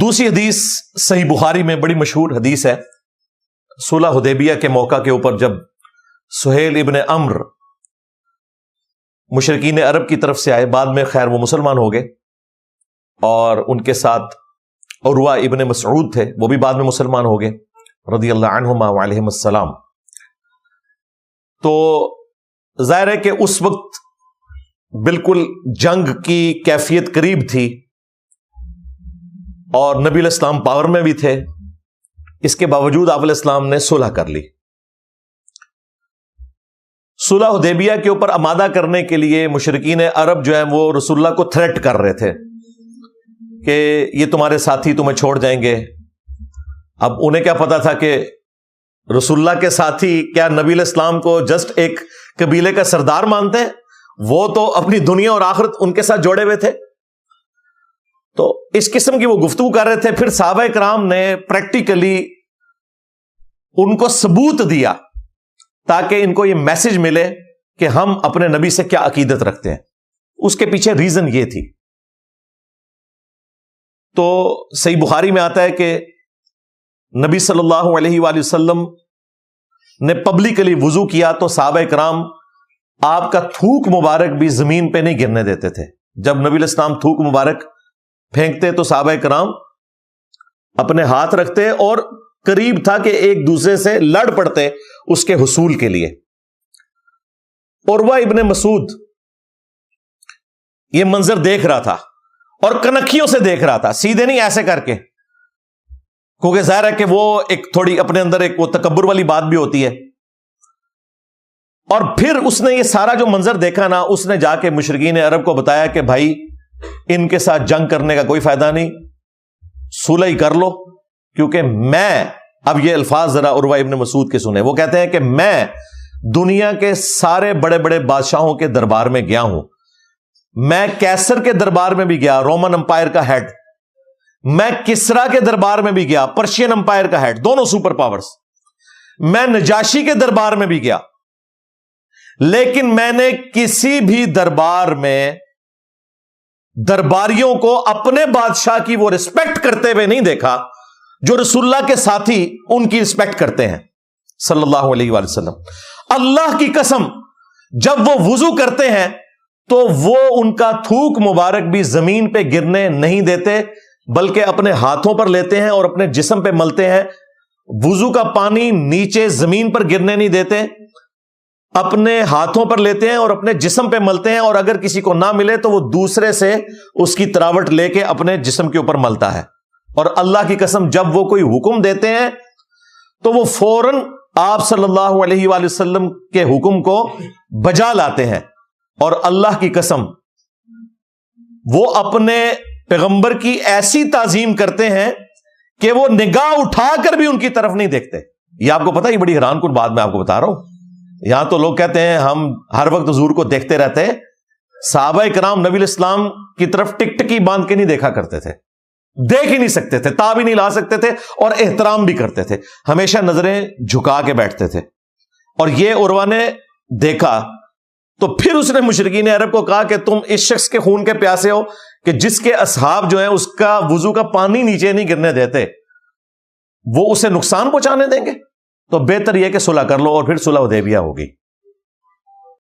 دوسری حدیث صحیح بخاری میں بڑی مشہور حدیث ہے. صلح حدیبیہ کے موقع کے اوپر جب سہیل ابن عمر مشرکین عرب کی طرف سے آئے، بعد میں خیر وہ مسلمان ہو گئے، اور ان کے ساتھ عروہ ابن مسعود تھے، وہ بھی بعد میں مسلمان ہو گئے رضی اللہ عنہما وعلیہم السلام. تو ظاہر ہے کہ اس وقت بالکل جنگ کی کیفیت قریب تھی اور نبی علیہ السلام پاور میں بھی تھے. اس کے باوجود آپ علیہ السلام نے صلح کر لی. صلح حدیبیہ کے اوپر آمادہ کرنے کے لیے مشرکین عرب جو ہیں وہ رسول اللہ کو تھریٹ کر رہے تھے کہ یہ تمہارے ساتھی تمہیں چھوڑ جائیں گے. اب انہیں کیا پتا تھا کہ رسول اللہ کے ساتھی کیا نبی علیہ السلام کو جسٹ ایک قبیلے کا سردار مانتے ہیں؟ وہ تو اپنی دنیا اور آخرت ان کے ساتھ جوڑے ہوئے تھے. تو اس قسم کی وہ گفتگو کر رہے تھے. پھر صحابہ کرام نے پریکٹیکلی ان کو ثبوت دیا تاکہ ان کو یہ میسج ملے کہ ہم اپنے نبی سے کیا عقیدت رکھتے ہیں. اس کے پیچھے ریزن یہ تھی. تو صحیح بخاری میں آتا ہے کہ نبی صلی اللہ علیہ وآلہ وسلم نے پبلکلی وضو کیا تو صحابہ کرام آپ کا تھوک مبارک بھی زمین پہ نہیں گرنے دیتے تھے. جب نبی علیہ السلام تھوک مبارک پھینکتے تو صحابہ کرام اپنے ہاتھ رکھتے اور قریب تھا کہ ایک دوسرے سے لڑ پڑتے اس کے حصول کے لیے. عروہ ابن مسعود یہ منظر دیکھ رہا تھا اور کنکھیوں سے دیکھ رہا تھا، سیدھے نہیں ایسے کر کے، کیونکہ ظاہر ہے کہ وہ ایک تھوڑی اپنے اندر ایک وہ تکبر والی بات بھی ہوتی ہے. اور پھر اس نے یہ سارا جو منظر دیکھا نا، اس نے جا کے مشرکین عرب کو بتایا کہ بھائی ان کے ساتھ جنگ کرنے کا کوئی فائدہ نہیں، صلح ہی کر لو. کیونکہ میں، اب یہ الفاظ ذرا عروہ ابن مسعود کے سنیں، وہ کہتے ہیں کہ میں دنیا کے سارے بڑے بڑے بادشاہوں کے دربار میں گیا ہوں. میں کیسر کے دربار میں بھی گیا، رومن امپائر کا ہیڈ. میں کسرا کے دربار میں بھی گیا، پرشین امپائر کا ہیڈ، دونوں سپر پاورز. میں نجاشی کے دربار میں بھی گیا، لیکن میں نے کسی بھی دربار میں درباریوں کو اپنے بادشاہ کی وہ رسپیکٹ کرتے ہوئے نہیں دیکھا جو رسول اللہ کے ساتھی ان کی رسپیکٹ کرتے ہیں صلی اللہ علیہ وآلہ وسلم. اللہ کی قسم جب وہ وضو کرتے ہیں تو وہ ان کا تھوک مبارک بھی زمین پہ گرنے نہیں دیتے، بلکہ اپنے ہاتھوں پر لیتے ہیں اور اپنے جسم پہ ملتے ہیں. وضو کا پانی نیچے زمین پر گرنے نہیں دیتے، اپنے ہاتھوں پر لیتے ہیں اور اپنے جسم پہ ملتے ہیں، اور اگر کسی کو نہ ملے تو وہ دوسرے سے اس کی تراوٹ لے کے اپنے جسم کے اوپر ملتا ہے. اور اللہ کی قسم جب وہ کوئی حکم دیتے ہیں تو وہ فوراً آپ صلی اللہ علیہ وآلہ وسلم کے حکم کو بجا لاتے ہیں. اور اللہ کی قسم وہ اپنے پیغمبر کی ایسی تعظیم کرتے ہیں کہ وہ نگاہ اٹھا کر بھی ان کی طرف نہیں دیکھتے. یہ آپ کو پتا، یہ بڑی حیران کن بات میں آپ کو بتا رہا ہوں. یہاں تو لوگ کہتے ہیں ہم ہر وقت حضور کو دیکھتے رہتے. صحابہ کرام نبی علیہ السلام کی طرف ٹک ٹکی باندھ کے نہیں دیکھا کرتے تھے، دیکھ ہی نہیں سکتے تھے، تاب ہی نہیں لا سکتے تھے، اور احترام بھی کرتے تھے، ہمیشہ نظریں جھکا کے بیٹھتے تھے. اور یہ عروہ نے دیکھا تو پھر اس نے مشرکین عرب کو کہا کہ تم اس شخص کے خون کے پیاسے ہو کہ جس کے اصحاب جو ہیں اس کا وضو کا پانی نیچے نہیں گرنے دیتے، وہ اسے نقصان پہنچانے دیں گے، تو بہتر یہ کہ صلح کر لو. اور پھر صلح حدیبیہ ہوگی.